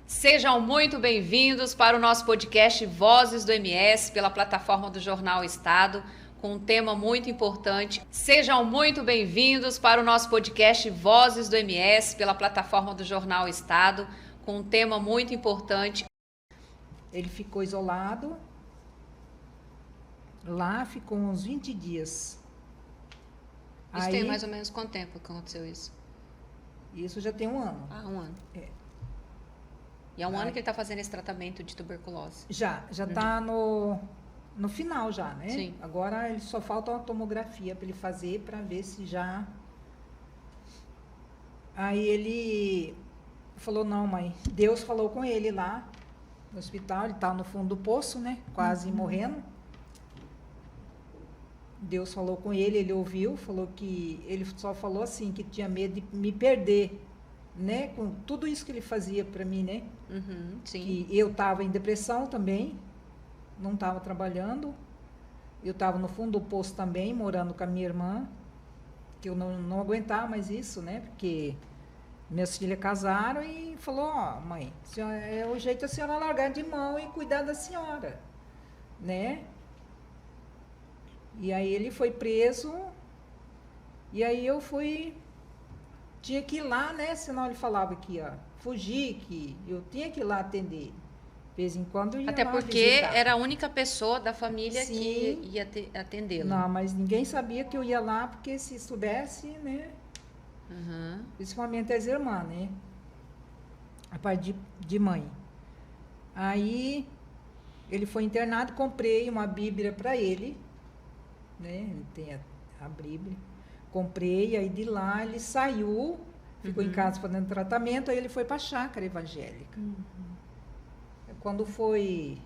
Sejam muito bem-vindos para o nosso podcast Vozes do MS, pela plataforma do Jornal Estado, com um tema muito importante. Sejam muito bem-vindos para o nosso podcast Vozes do MS, pela plataforma do Jornal Estado, com um tema muito importante. Ele ficou isolado, lá ficou uns 20 dias. Isso tem mais ou menos quanto tempo que aconteceu isso? Isso já tem um ano. Ah, um ano. É. E há um ano que ele está fazendo esse tratamento de tuberculose. Já está no final já, né? Sim. Agora ele só falta uma tomografia para ele fazer, para ver se já... Aí ele falou, não, mãe, Deus falou com ele lá no hospital, ele está no fundo do poço, né? Quase morrendo. Deus falou com ele, ele ouviu, falou que... Ele só falou assim, que tinha medo de me perder, né? Com tudo isso que ele fazia para mim, né? Sim. Que eu estava em depressão também, não estava trabalhando, eu estava no fundo do poço também, morando com a minha irmã, que eu não aguentava mais isso, né? Porque minhas filhas casaram e falou, ó, mãe, é o jeito da senhora largar de mão e cuidar da senhora, né? E aí ele foi preso, e aí eu tinha que ir lá, né? Senão ele falava que ia fugir, que eu tinha que ir lá atender. De vez em quando eu ia Até lá porque visitar. era a única pessoa da família Sim. que ia atendê-lo. Não, mas ninguém sabia que eu ia lá, porque se soubesse, né? Uhum. Principalmente as irmãs, né? A parte de mãe. Aí ele foi internado, comprei uma Bíblia para ele, né? Ele tem a Bíblia. Comprei, aí de lá ele saiu, ficou em casa fazendo tratamento, aí ele foi para a chácara evangélica. Quando foi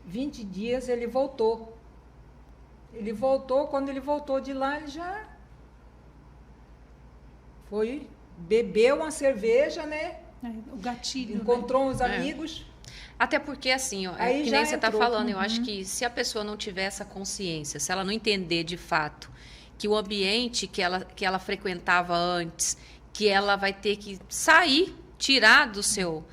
20 dias, ele voltou. Quando ele voltou de lá, ele já foi, bebeu uma cerveja, né? O gatilho, Encontrou uns É. amigos. Até porque, assim, ó, Aí que já nem você está entrou. falando, eu acho que se a pessoa não tiver essa consciência, se ela não entender de fato que o ambiente que ela frequentava antes, que ela vai ter que sair, tirar do seu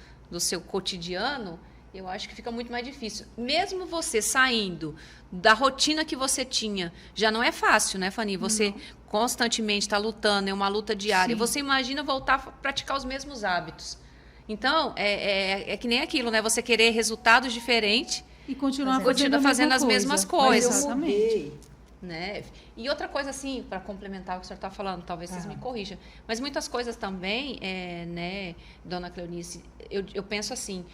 cotidiano, eu acho que fica muito mais difícil. Mesmo você saindo da rotina que você tinha, já não é fácil, né, Fanny? Você constantemente está lutando, é uma luta diária. Sim. Você imagina voltar a praticar os mesmos hábitos. Então, é que nem aquilo, né? Você querer resultados diferentes, E continuar Continua fazendo as mesmas coisas. Mas eu mudei. né? E outra coisa, assim, para complementar o que o senhor está falando, talvez vocês me corrijam, mas muitas coisas também, né, dona Cleonice, eu penso assim,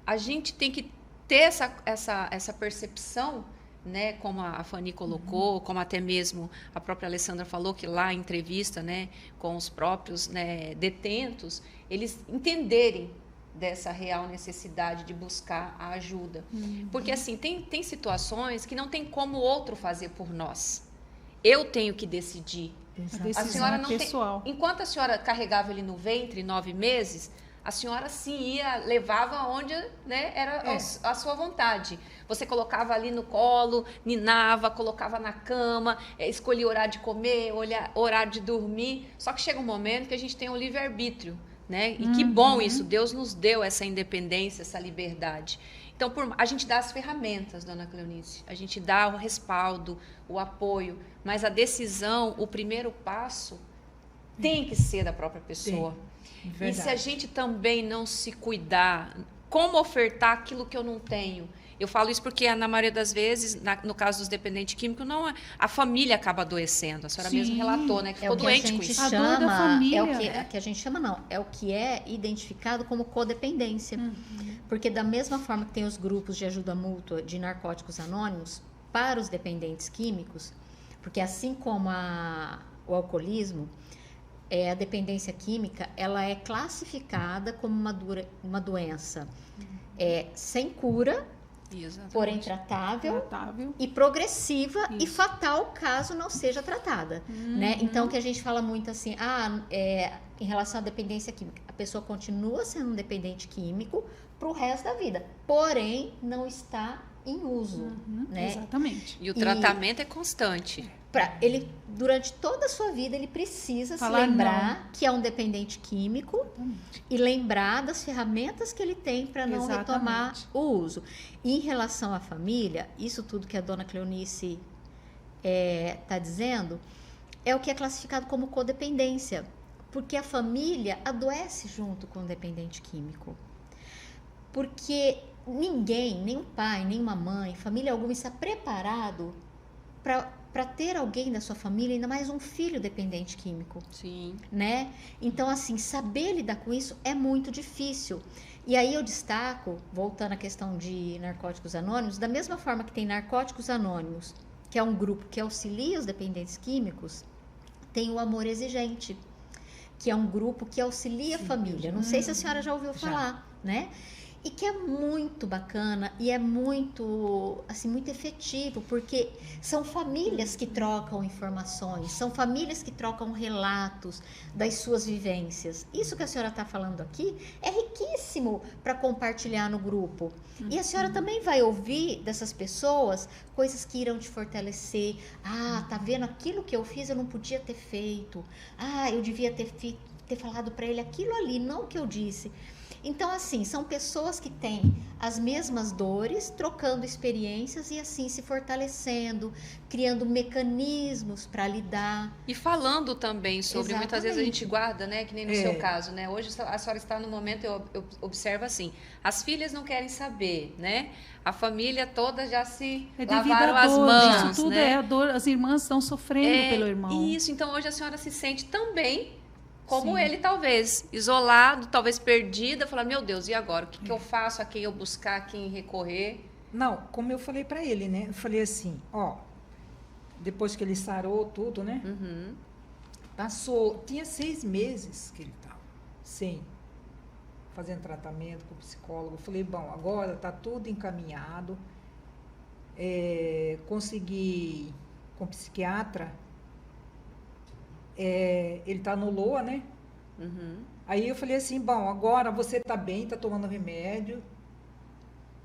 a gente tem que ter essa percepção, né, como a Fanny colocou, como até mesmo a própria Alessandra falou, que lá em entrevista, né, com os próprios, né, detentos, eles entenderem dessa real necessidade de buscar a ajuda. Porque, assim, tem situações que não tem como o outro fazer por nós. Eu tenho que decidir. A A decisão senhora é não pessoal. tem... Enquanto a senhora carregava ele no ventre 9 meses, a senhora sim levava onde, né, era a sua vontade. Você colocava ali no colo, ninava, colocava na cama, escolhia horário de comer, horário de dormir. Só que chega um momento que a gente tem um livre-arbítrio, né? E que bom isso, Deus nos deu essa independência, essa liberdade. Então, a gente dá as ferramentas, dona Cleonice, a gente dá o respaldo, o apoio, mas a decisão, o primeiro passo, tem que ser da própria pessoa. E se a gente também não se cuidar, como ofertar aquilo que eu não tenho? Eu falo isso porque, na maioria das vezes, no caso dos dependentes químicos, não a família acaba adoecendo. A senhora mesmo relatou, né? Que ficou doente com isso. A dor da família. É o que a gente chama, não. É o que é identificado como codependência. Porque da mesma forma que tem os grupos de ajuda mútua de narcóticos anônimos, para os dependentes químicos, porque assim como o alcoolismo, a dependência química, ela é classificada como uma doença sem cura, Exatamente. porém tratável e progressiva e Isso. fatal caso não seja tratada, né? Então, que a gente fala muito assim, em relação à dependência química, a pessoa continua sendo um dependente químico para o resto da vida, porém não está em uso, né? Exatamente. E o tratamento é constante. Ele, durante toda a sua vida, ele precisa Falar se lembrar que é um dependente químico e lembrar das ferramentas que ele tem para não retomar o uso. E em relação à família, isso tudo que a dona Cleonice está dizendo é o que é classificado como codependência, porque a família adoece junto com o dependente químico. Porque ninguém, nem um pai, nem uma mãe, família alguma está preparado para ter alguém da sua família, ainda mais um filho dependente químico. Sim. Né? Então, assim, saber lidar com isso é muito difícil. E aí eu destaco, voltando à questão de Narcóticos Anônimos, da mesma forma que tem Narcóticos Anônimos, que é um grupo que auxilia os dependentes químicos, tem o Amor Exigente, que é um grupo que auxilia a família. Não sei se a senhora já ouviu falar, né? E que é muito bacana e é muito, assim, muito efetivo, porque são famílias que trocam informações, são famílias que trocam relatos das suas vivências. Isso que a senhora está falando aqui é riquíssimo para compartilhar no grupo. E a senhora também vai ouvir dessas pessoas coisas que irão te fortalecer. Ah, tá vendo? Aquilo que eu fiz eu não podia ter feito. Ah, eu devia ter falado para ele aquilo ali, não o que eu disse. Então, assim, são pessoas que têm as mesmas dores, trocando experiências e assim se fortalecendo, criando mecanismos para lidar. E falando também sobre, muitas vezes a gente guarda, né? Que nem no seu caso, né? Hoje a senhora está no momento, eu observo assim, as filhas não querem saber, né? A família toda já se lavaram as mãos, isso tudo né? é a dor, as irmãs estão sofrendo pelo irmão. Isso, então hoje a senhora se sente também como ele, talvez, isolado, talvez perdida, falar, meu Deus, e agora? O que eu faço? A quem eu buscar? A quem recorrer? Não, como eu falei para ele, né? Eu falei assim, ó, depois que ele sarou tudo, né? Passou, tinha 6 meses que ele estava sem fazendo tratamento com o psicólogo. Eu falei, bom, agora tá tudo encaminhado, consegui com o psiquiatra. Ele tá no LOA, né? Aí eu falei assim, bom, agora você tá bem, tá tomando remédio,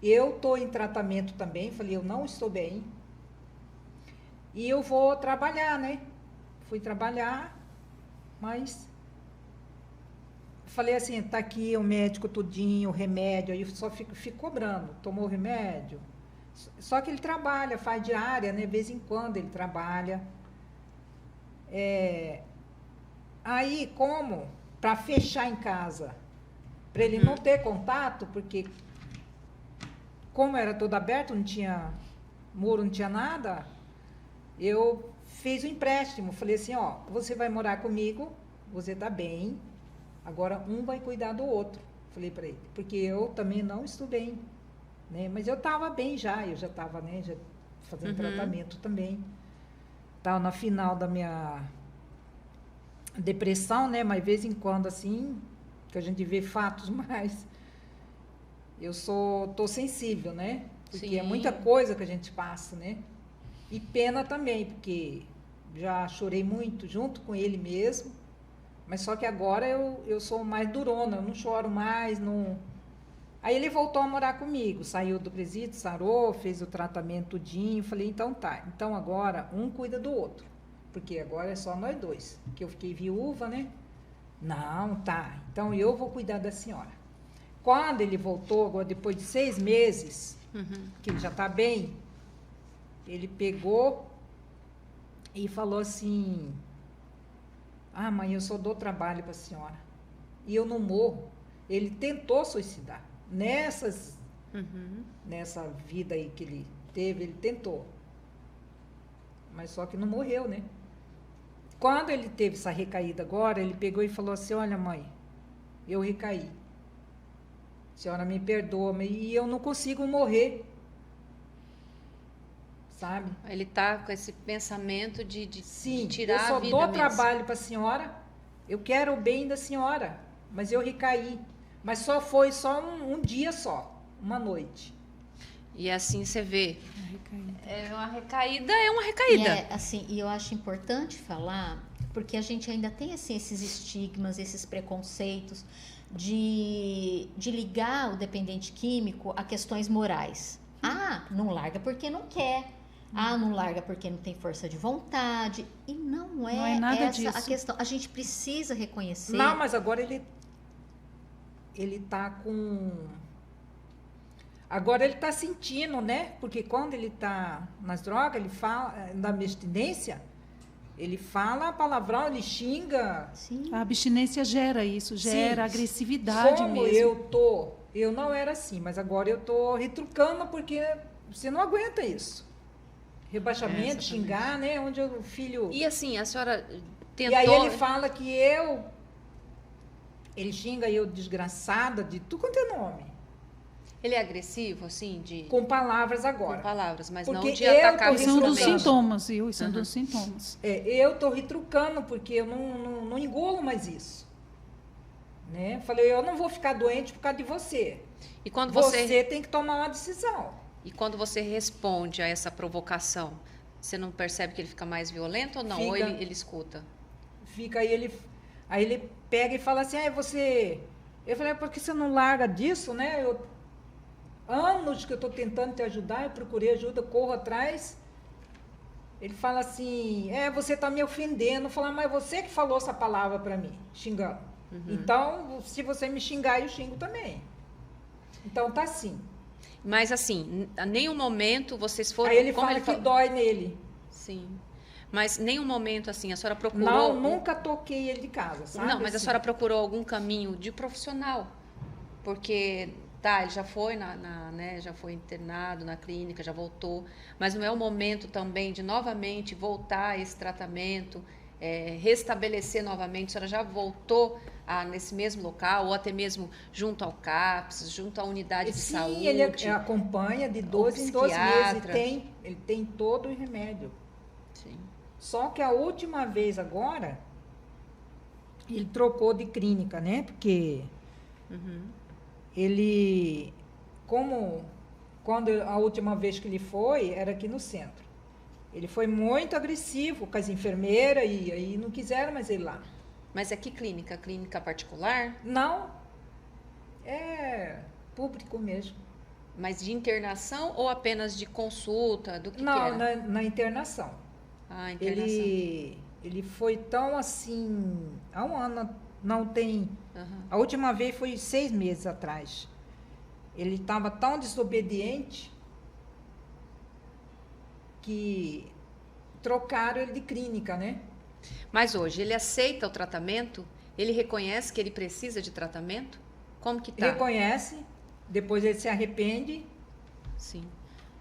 eu tô em tratamento também, falei, eu não estou bem, e eu vou trabalhar, né? Fui trabalhar, mas falei assim, tá aqui o médico tudinho, o remédio, aí eu só fico cobrando, tomou o remédio, só que ele trabalha, faz diária, né? De vez em quando ele trabalha. Aí, para fechar em casa, para ele não ter contato, porque como era todo aberto, não tinha muro, não tinha nada, eu fiz um empréstimo. Falei assim, ó, você vai morar comigo, você tá bem, agora um vai cuidar do outro. Falei para ele, porque eu também não estou bem, né? Mas eu estava bem já, eu já estava, né, já fazendo tratamento também. Estava na final da minha depressão, né? Mas de vez em quando, assim, que a gente vê fatos mais... Eu tô sensível, né? Porque é muita coisa que a gente passa, né? E pena também, porque já chorei muito junto com ele mesmo, mas só que agora eu sou mais durona, eu não choro mais, não... Aí ele voltou a morar comigo, saiu do presídio, sarou, fez o tratamento tudinho, falei, então tá, então agora um cuida do outro, porque agora é só nós dois, que eu fiquei viúva, né? Não, tá, então eu vou cuidar da senhora. Quando ele voltou, agora depois de 6 meses, que ele já tá bem, ele pegou e falou assim, ah, mãe, eu só dou trabalho para a senhora, e eu não morro. Ele tentou suicidar. Nessa vida aí que ele teve, ele tentou. Mas só que não morreu, né? Quando ele teve essa recaída agora, ele pegou e falou assim, olha, mãe, eu recaí. A senhora me perdoa, e eu não consigo morrer. Sabe? Ele tá com esse pensamento de Sim, tirar eu só a vida dou mesmo. trabalho para a senhora, eu quero o bem da senhora, mas eu recaí. Mas foi só um dia só, uma noite. E assim você vê. É uma recaída. E eu acho importante falar, porque a gente ainda tem assim, esses estigmas, esses preconceitos de ligar o dependente químico a questões morais. Ah, não larga porque não quer. Ah, não larga porque não tem força de vontade. E não é nada essa disso. a questão. A gente precisa reconhecer. Não, mas agora ele tá com... Agora ele tá sentindo, né? Porque quando ele tá nas drogas, ele fala, na abstinência, ele fala palavrão, ele xinga. Sim. A abstinência gera isso, gera Sim. agressividade Como mesmo. eu não era assim, mas agora eu tô retrucando porque você não aguenta isso. Rebaixamento, Exatamente. xingar, né? Onde o filho... E assim, a senhora tentou... E aí ele fala que ele xinga eu desgraçada de tudo quanto é nome. Ele é agressivo, assim, Com palavras com agora. palavras, mas Porque não de eu atacar tô São dos retrucando. sintomas, viu? São dos sintomas. Eu tô retrucando porque eu não engulo mais isso. Né? Falei, eu não vou ficar doente por causa de você. E quando Você tem que tomar uma decisão. E quando você responde a essa provocação, você não percebe que ele fica mais violento ou não? Ou Fica. ele escuta? Fica aí ele pega e fala assim, você... Eu falei, por que você não larga disso, né? Anos que eu estou tentando te ajudar, eu procurei ajuda, corro atrás. Ele fala assim, você está me ofendendo. Eu falo, mas você que falou essa palavra para mim, xingando. Então, se você me xingar, eu xingo também. Então, tá assim. Mas assim, a nenhum momento vocês foram... Aí ele como fala que falou- dói nele. Sim. Mas nenhum momento, assim, a senhora procurou... Não, nunca toquei ele de casa, sabe? Não, mas a assim. senhora procurou algum caminho de profissional? Porque, tá, ele já foi né, já foi internado na clínica, já voltou, mas não é o momento também de novamente voltar a esse tratamento, restabelecer novamente? A senhora já voltou nesse mesmo local, ou até mesmo junto ao CAPS, junto à unidade de Sim, saúde? ele acompanha de 12 em 12 meses. psiquiatra. Ele tem todo o remédio. Sim. Só que a última vez agora, ele trocou de clínica, né? Porque ele, quando a última vez que ele foi, era aqui no centro. Ele foi muito agressivo com as enfermeiras e aí não quiseram mais ele lá. Mas é que clínica? Clínica particular? Não, é público mesmo. Mas de internação ou apenas de consulta? Do que Não, era? na internação. Ah, internação. Ele foi tão assim, há um ano, não tem... Aham. A última vez foi 6 meses atrás. Ele estava tão desobediente que trocaram ele de clínica, né? Mas hoje, ele aceita o tratamento? Ele reconhece que ele precisa de tratamento? Como que tá? Reconhece, depois ele se arrepende. Sim.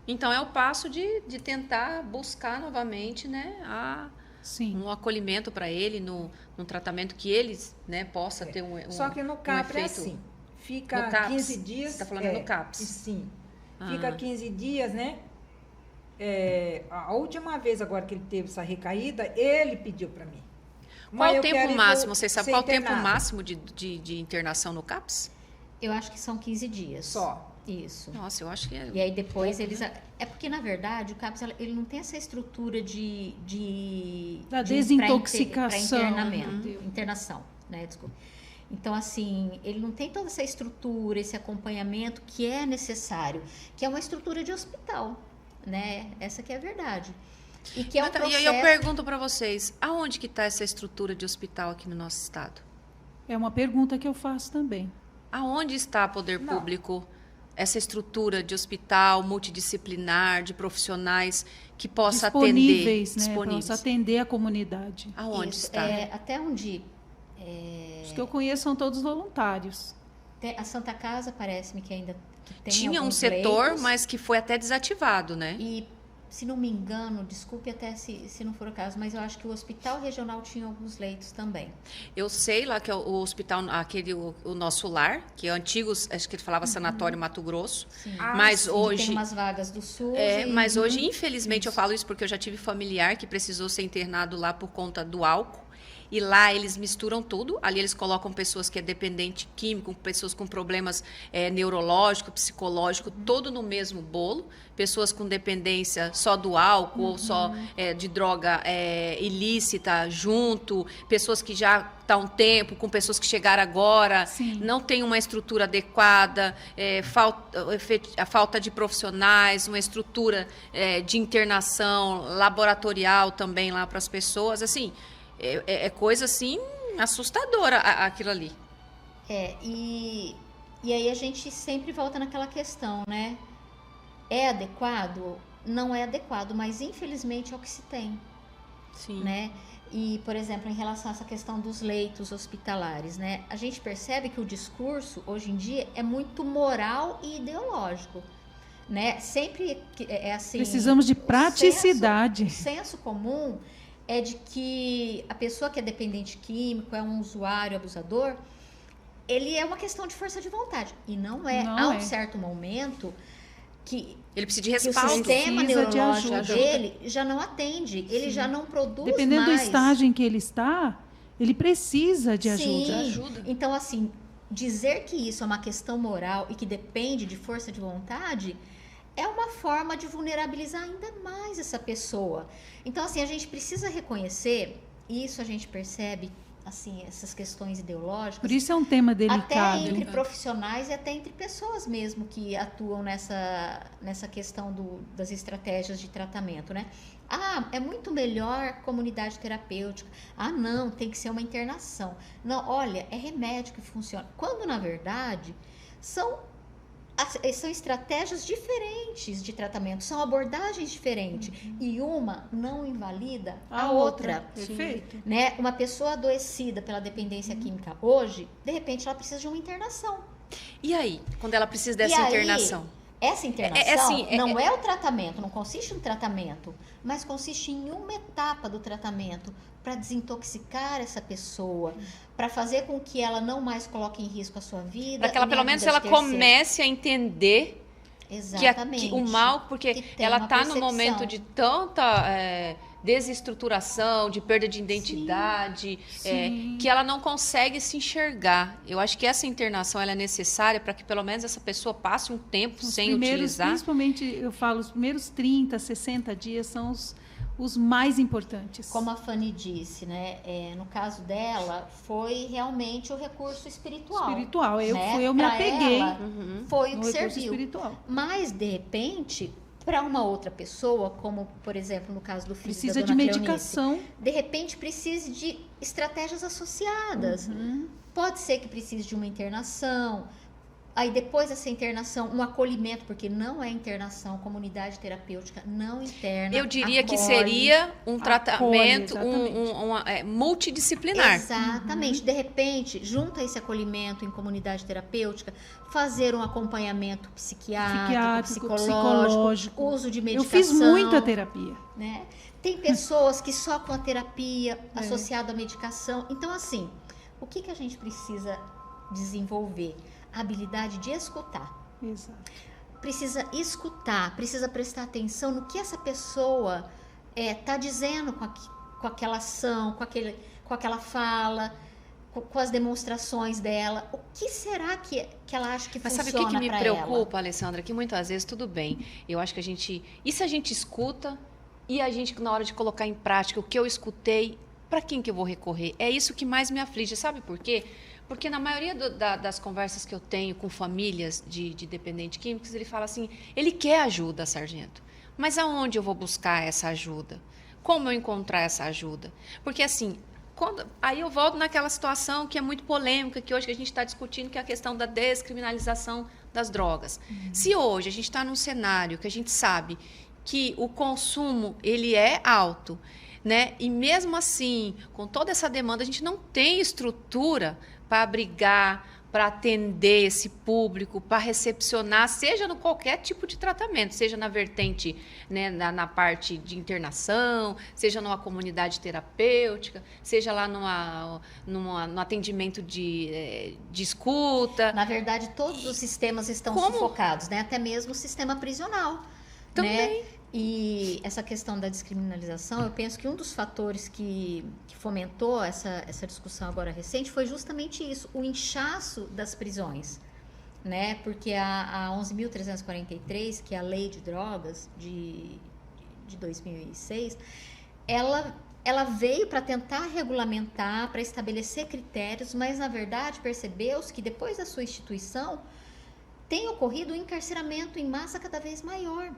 Então, é o passo de tentar buscar novamente, né, Sim. um acolhimento para ele, no tratamento que eles, né, possa ter um Só que no CAPS é efeito. assim, fica No CAPS, 15 dias... você tá falando no CAPS. Sim, Ah. fica 15 dias, né? A última vez agora que ele teve essa recaída, ele pediu para mim. Qual Mãe, o eu tempo quero máximo? Vocês sabem ser qual o tempo internado. máximo de internação no CAPS? Eu acho que são 15 dias. Só. Isso. Nossa, eu acho que é... E aí depois eles... É porque, na verdade, o CAPS ele não tem essa estrutura Da pra desintoxicação. internamento. Internação, né? Desculpa. Então, assim, ele não tem toda essa estrutura, esse acompanhamento que é necessário, que é uma estrutura de hospital, né? Essa que é a verdade. E que é um processo... E aí eu pergunto para vocês, aonde que está essa estrutura de hospital aqui no nosso estado? É uma pergunta que eu faço também. Aonde está poder Não. público, essa estrutura de hospital multidisciplinar, de profissionais que possa Disponíveis, atender? né? Possa atender a comunidade. Aonde Isso, está? até onde... Os que eu conheço são todos voluntários. A Santa Casa parece-me que ainda que tem Tinha um alguns setor, leitos. mas que foi até desativado, né? E, se não me engano, desculpe até se não for o caso, mas eu acho que o Hospital Regional tinha alguns leitos também. Eu sei lá que é o hospital, o nosso lar, que é antigo, acho que ele falava Sanatório Mato Grosso, Sim. mas sim, hoje... Tem umas vagas do SUS. Mas hoje, infelizmente, eu falo isso porque eu já tive familiar que precisou ser internado lá por conta do álcool. e lá eles misturam tudo. Ali eles colocam pessoas que é dependente químico, pessoas com problemas neurológicos, psicológicos, todo no mesmo bolo. Pessoas com dependência só do álcool ou só de droga ilícita junto. Pessoas que já estão há um tempo, com pessoas que chegaram agora, Sim. não tem uma estrutura adequada, a falta de profissionais, uma estrutura de internação laboratorial também lá para as pessoas. Assim, é coisa assim assustadora aquilo ali. E aí a gente sempre volta naquela questão, né? É adequado? Não é adequado, mas infelizmente é o que se tem, Sim. né? E, por exemplo, em relação a essa questão dos leitos hospitalares, né? A gente percebe que o discurso, hoje em dia, é muito moral e ideológico, né? Sempre é assim... Precisamos de praticidade. O senso comum é de que a pessoa que é dependente químico, é um usuário abusador, ele é uma questão de força de vontade. E não é. Não Há um é. certo momento que Ele precisa de o respaldo. sistema Precisa de neurológico ajuda. dele já não atende, ele já não produz Dependendo mais. do estágio em que ele está, ele precisa de Sim. ajuda. Então, assim, dizer que isso é uma questão moral e que depende de força de vontade é uma forma de vulnerabilizar ainda mais essa pessoa. Então, assim, a gente precisa reconhecer, isso a gente percebe, assim, essas questões ideológicas, Por isso é um tema até delicado. entre profissionais e até entre pessoas mesmo que atuam nessa questão das estratégias de tratamento, né? Ah, é muito melhor comunidade terapêutica. Ah, não, tem que ser uma internação. Não, olha, é remédio que funciona. Quando, na verdade, são estratégias diferentes de tratamento, são abordagens diferentes. E uma não invalida a outra. Perfeito. Né? Uma pessoa adoecida pela dependência química hoje, de repente ela precisa de uma internação. E aí, quando ela precisa dessa E aí, internação? Essa internação assim, não é o tratamento, não consiste em tratamento, mas consiste em uma etapa do tratamento para desintoxicar essa pessoa, para fazer com que ela não mais coloque em risco a sua vida. Para que ela, nem pelo a menos, vida ela de terceiro. comece a entender Exatamente. que o mal, porque Que tem ela uma está no percepção. momento de tanta desestruturação, de perda de identidade, Sim. que ela não consegue se enxergar. Eu acho que essa internação ela é necessária para que pelo menos essa pessoa passe um tempo sem utilizar. Principalmente, eu falo, os primeiros 30, 60 dias são os mais importantes. Como a Fanny disse, né? No caso dela, foi realmente o recurso espiritual. Espiritual. né? Eu me Pra apeguei ela, foi o no que recurso serviu. espiritual. Mas, de repente, para uma outra pessoa, como, por exemplo, no caso do filho Precisa da de dona Cleonice, medicação. de repente precise de estratégias associadas. Pode ser que precise de uma internação. Aí depois dessa internação, um acolhimento, porque não é internação, comunidade terapêutica não interna. Eu diria que acolhe. seria um tratamento exatamente. multidisciplinar. Exatamente. De repente, junto a esse acolhimento em comunidade terapêutica, fazer um acompanhamento psiquiátrico, psicológico, uso de Eu medicação. fiz muita terapia. Né? Tem pessoas que só com a terapia associada à medicação. Então, assim, o que a gente precisa desenvolver? A habilidade de escutar. Exato. Precisa escutar, precisa prestar atenção no que essa pessoa está dizendo com aquela ação, com aquela fala, com as demonstrações dela. O que será que ela acha que Mas funciona sabe o que me pra preocupa, Alessandra? Que muitas vezes tudo bem. Eu acho que a gente... E se a gente escuta e a gente, na hora de colocar em prática o que eu escutei, para quem que eu vou recorrer? É isso que mais me aflige. Sabe por quê? Porque na maioria das conversas que eu tenho com famílias de dependentes químicos, ele fala assim, ele quer ajuda, sargento. Mas aonde eu vou buscar essa ajuda? Como eu encontrar essa ajuda? Porque assim, aí eu volto naquela situação que é muito polêmica, que hoje a gente está discutindo, que é a questão da descriminalização das drogas. Se hoje a gente está num cenário que a gente sabe que o consumo ele é alto, né? E mesmo assim, com toda essa demanda, a gente não tem estrutura para abrigar, para atender esse público, para recepcionar, seja no qualquer tipo de tratamento, seja na vertente, né, na parte de internação, seja numa comunidade terapêutica, seja lá no atendimento de escuta. Na verdade, todos os sistemas estão Como? sufocados, né? Até mesmo o sistema prisional. Também. Né? E essa questão da descriminalização, eu penso que um dos fatores que fomentou essa discussão agora recente foi justamente isso, o inchaço das prisões, né? Porque a 11.343, que é a Lei de Drogas de 2006, ela veio para tentar regulamentar, para estabelecer critérios, mas na verdade percebeu-se que depois da sua instituição tem ocorrido um encarceramento em massa cada vez maior.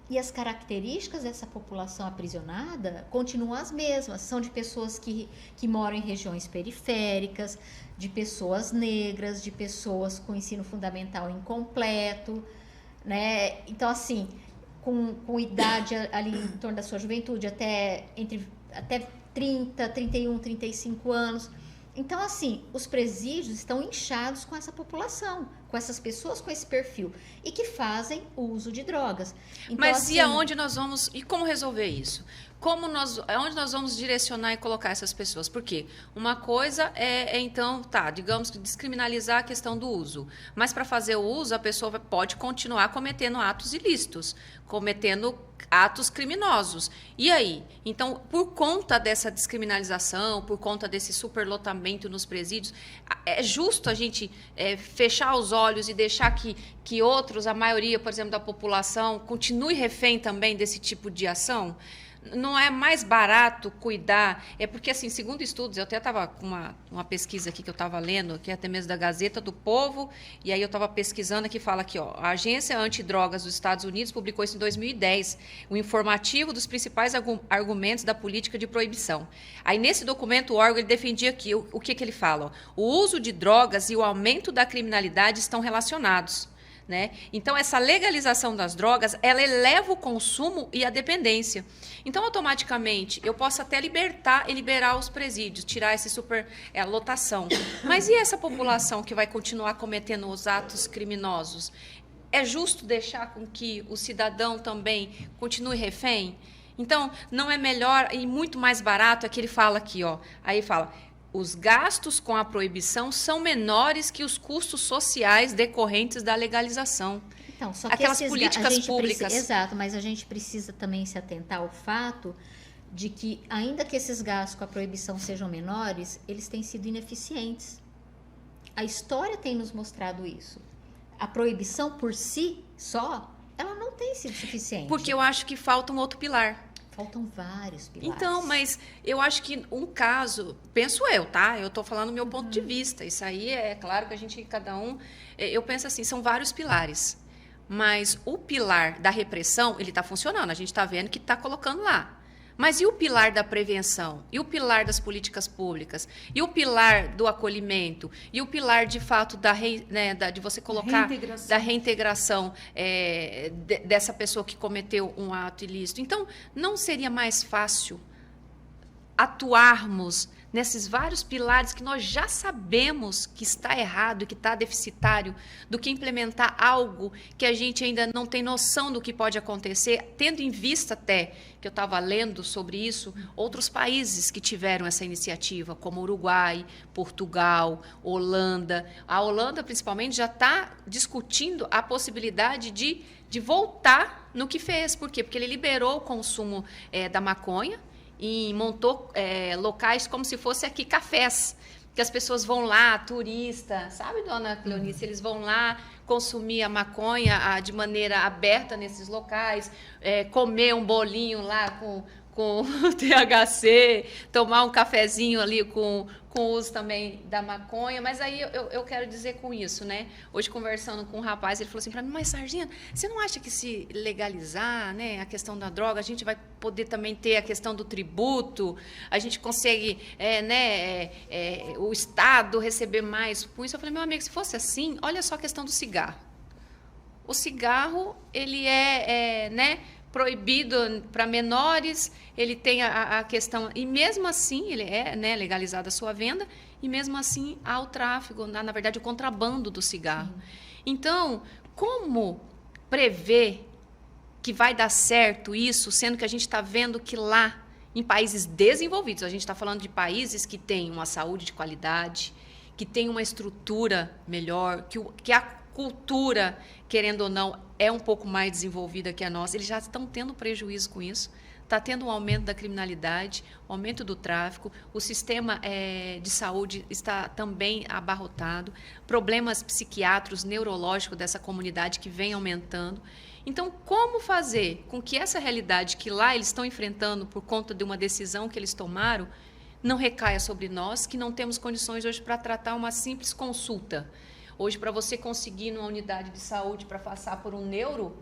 E as características dessa população aprisionada continuam as mesmas. São de pessoas que moram em regiões periféricas, de pessoas negras, de pessoas com ensino fundamental incompleto, né? Então, assim, com idade ali em torno da sua juventude, até 30, 31, 35 anos. Então, assim, os presídios estão inchados com essa população, com essas pessoas com esse perfil e que fazem uso de drogas. Então, mas assim, e aonde nós vamos, e como resolver isso? Aonde nós vamos direcionar e colocar essas pessoas? Por quê? Uma coisa então, digamos que descriminalizar a questão do uso. Mas para fazer o uso, a pessoa pode continuar cometendo atos ilícitos, cometendo atos criminosos. E aí? Então, por conta dessa descriminalização, por conta desse superlotamento nos presídios, é justo a gente fechar os olhos e deixar que outros, a maioria, por exemplo, da população, continue refém também desse tipo de ação? Não é mais barato cuidar? É porque, assim, segundo estudos, eu até estava com uma pesquisa aqui que eu estava lendo, que é até mesmo da Gazeta do Povo, e aí eu estava pesquisando aqui, fala aqui, ó, a Agência Antidrogas dos Estados Unidos publicou isso em 2010, o informativo dos principais argumentos da política de proibição. Aí, nesse documento, o órgão ele defendia aqui, o que ele fala? Ó, o uso de drogas e o aumento da criminalidade estão relacionados. Né? Então, essa legalização das drogas, ela eleva o consumo e a dependência. Então, automaticamente, eu posso até liberar os presídios, tirar essa lotação. Mas e essa população que vai continuar cometendo os atos criminosos? É justo deixar com que o cidadão também continue refém? Então, não é melhor e muito mais barato, é que ele fala aqui, ó. Aí fala... Os gastos com a proibição são menores que os custos sociais decorrentes da legalização. Então, só aquelas que políticas públicas. Exato, mas a gente precisa também se atentar ao fato de que, ainda que esses gastos com a proibição sejam menores, eles têm sido ineficientes. A história tem nos mostrado isso. A proibição por si só, ela não tem sido suficiente. Porque eu acho que falta um outro pilar. Faltam vários pilares. Então, mas eu acho que um caso, penso eu, tá? Eu estou falando do meu ponto de vista. Isso aí é claro que a gente, cada um... Eu penso assim, são vários pilares. Mas o pilar da repressão, ele está funcionando. A gente está vendo que está colocando lá. Mas e o pilar da prevenção? E o pilar das políticas públicas? E o pilar do acolhimento? E o pilar, de fato, de você colocar... Da reintegração dessa pessoa que cometeu um ato ilícito. Então, não seria mais fácil atuarmos nesses vários pilares que nós já sabemos que está errado e que está deficitário, do que implementar algo que a gente ainda não tem noção do que pode acontecer, tendo em vista até, que eu estava lendo sobre isso, outros países que tiveram essa iniciativa, como Uruguai, Portugal, Holanda. A Holanda, principalmente, já está discutindo a possibilidade de voltar no que fez. Por quê? Porque ele liberou o consumo da maconha, e montou locais como se fosse aqui cafés, que as pessoas vão lá, turista, sabe, dona Cleonice? Eles vão lá consumir a maconha de maneira aberta nesses locais, comer um bolinho lá com THC, tomar um cafezinho ali com o uso também da maconha. Mas aí eu quero dizer com isso, né? Hoje, conversando com um rapaz, ele falou assim para mim, mas Sargento, você não acha que se legalizar, né, a questão da droga, a gente vai poder também ter a questão do tributo, a gente consegue, o Estado receber mais com isso? Eu falei, meu amigo, se fosse assim, olha só a questão do cigarro. O cigarro, ele proibido para menores, ele tem a questão, e mesmo assim ele legalizada a sua venda, e mesmo assim há o tráfico, na verdade o contrabando do cigarro. Sim. Então, como prever que vai dar certo isso, sendo que a gente está vendo que lá, em países desenvolvidos, a gente está falando de países que têm uma saúde de qualidade, que têm uma estrutura melhor, que a cultura, querendo ou não, é um pouco mais desenvolvida que a nossa. Eles já estão tendo prejuízo com isso. Está tendo um aumento da criminalidade, um aumento do tráfico, o sistema de saúde está também abarrotado, problemas psiquiátricos, neurológicos dessa comunidade que vem aumentando. Então, como fazer com que essa realidade que lá eles estão enfrentando por conta de uma decisão que eles tomaram, não recaia sobre nós, que não temos condições hoje para tratar uma simples consulta? Hoje, para você conseguir numa unidade de saúde para passar por um neuro,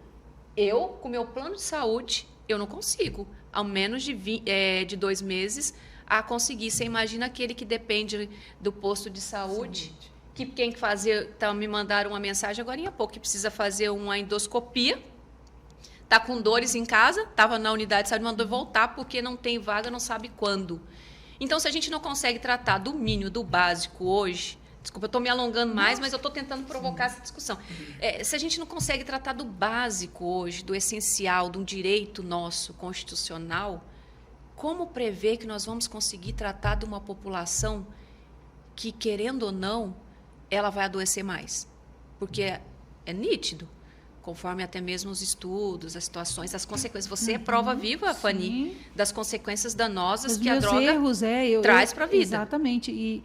eu, com meu plano de saúde, eu não consigo, ao menos de 2 meses, a conseguir. Você imagina aquele que depende do posto de saúde, que quem fazer, me mandaram uma mensagem agora há pouco, que precisa fazer uma endoscopia, está com dores em casa, estava na unidade de saúde, mandou voltar porque não tem vaga, não sabe quando. Então, se a gente não consegue tratar do mínimo, do básico hoje, desculpa, eu estou me alongando mais, mas eu estou tentando provocar essa discussão. Se a gente não consegue tratar do básico hoje, do essencial, de um direito nosso constitucional, como prever que nós vamos conseguir tratar de uma população que, querendo ou não, ela vai adoecer mais? Porque é nítido, conforme até mesmo os estudos, as situações, as consequências. Você é prova viva, Fanny, das consequências danosas que a droga traz para a vida. Exatamente. E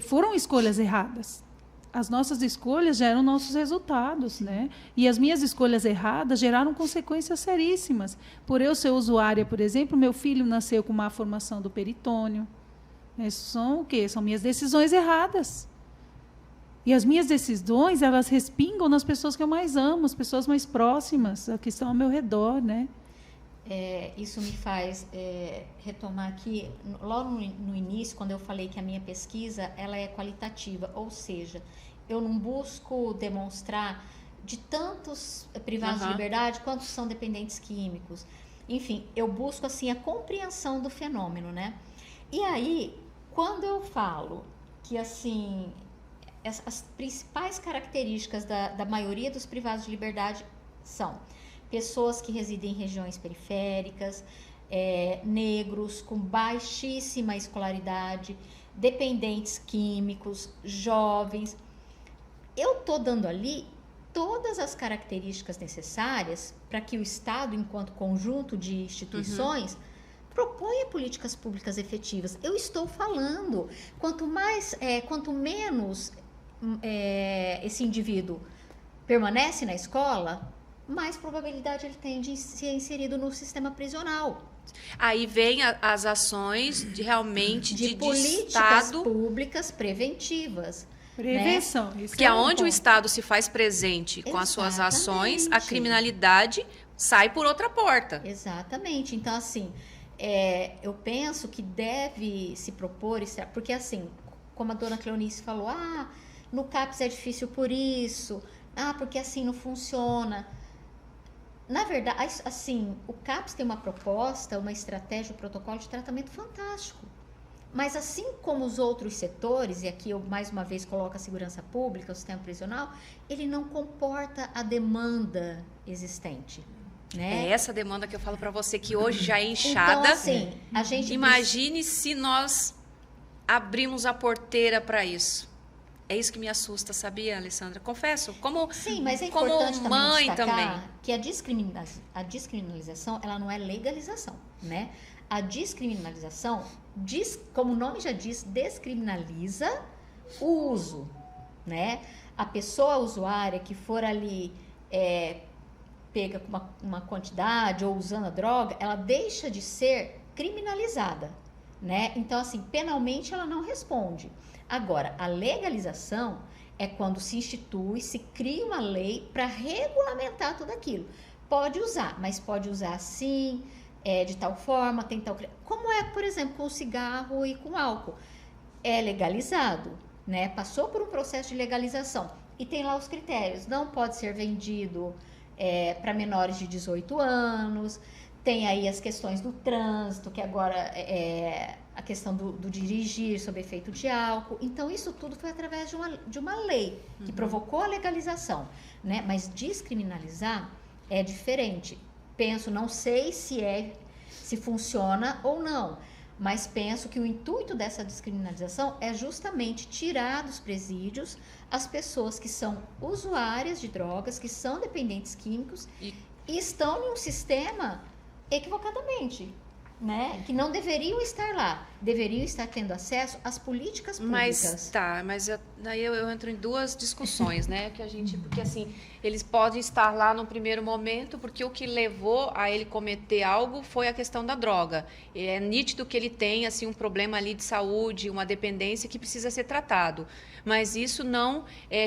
foram escolhas erradas. As nossas escolhas geram nossos resultados, né? E as minhas escolhas erradas geraram consequências seríssimas. Por eu ser usuária, por exemplo, meu filho nasceu com má formação do peritônio. Isso são o quê? São minhas decisões erradas. E as minhas decisões, elas respingam nas pessoas que eu mais amo, as pessoas mais próximas, que estão ao meu redor, né? Isso me faz retomar aqui, logo no início, quando eu falei que a minha pesquisa ela é qualitativa, ou seja, eu não busco demonstrar de tantos privados de liberdade quantos são dependentes químicos. Enfim, eu busco assim a compreensão do fenômeno, né? E aí, quando eu falo que assim as principais características da maioria dos privados de liberdade são pessoas que residem em regiões periféricas, negros com baixíssima escolaridade, dependentes químicos, jovens. Eu estou dando ali todas as características necessárias para que o Estado, enquanto conjunto de instituições, proponha políticas públicas efetivas. Eu estou falando, quanto menos esse indivíduo permanece na escola, mais probabilidade ele tem de ser inserido no sistema prisional. Aí vem as ações de políticas Estado públicas preventivas. Prevenção. Né? Porque aonde o Estado se faz presente com as suas ações, a criminalidade sai por outra porta. Exatamente. Então, assim, eu penso que deve se propor, porque assim, como a dona Cleonice falou, no CAPS é difícil por isso, porque assim não funciona. Na verdade, assim, o CAPS tem uma proposta, uma estratégia, um protocolo de tratamento fantástico. Mas assim como os outros setores, e aqui eu mais uma vez coloco a segurança pública, o sistema prisional, ele não comporta a demanda existente. Né? É essa demanda que eu falo para você, que hoje já é inchada. Então, assim, a gente imagine se nós abrimos a porteira para isso. É isso que me assusta, sabia, Alessandra? Confesso, Sim, mas é importante como mãe também que a descriminalização, ela não é legalização, né? A descriminalização, como o nome já diz, descriminaliza o uso, né? A pessoa usuária que for ali pega com uma quantidade ou usando a droga, ela deixa de ser criminalizada, né? Então, assim, penalmente ela não responde. Agora, a legalização é quando se institui, se cria uma lei para regulamentar tudo aquilo. Pode usar, mas pode usar assim, de tal forma, tem tal... Como por exemplo, com o cigarro e com o álcool. É legalizado, né? Passou por um processo de legalização. E tem lá os critérios. Não pode ser vendido para menores de 18 anos. Tem aí as questões do trânsito, que agora a questão do dirigir sob efeito de álcool. Então, isso tudo foi através de uma lei que provocou a legalização, né? Mas descriminalizar é diferente. Não sei se funciona ou não, Mas penso que o intuito dessa descriminalização é justamente tirar dos presídios as pessoas que são usuárias de drogas, que são dependentes químicos e estão em um sistema equivocadamente, né? Que não deveriam estar lá, deveriam estar tendo acesso às políticas públicas. Daí eu entro em duas discussões, né? Porque assim, eles podem estar lá no primeiro momento, porque o que levou a ele cometer algo foi a questão da droga. É nítido que ele tem assim um problema ali de saúde, uma dependência que precisa ser tratado. Mas isso não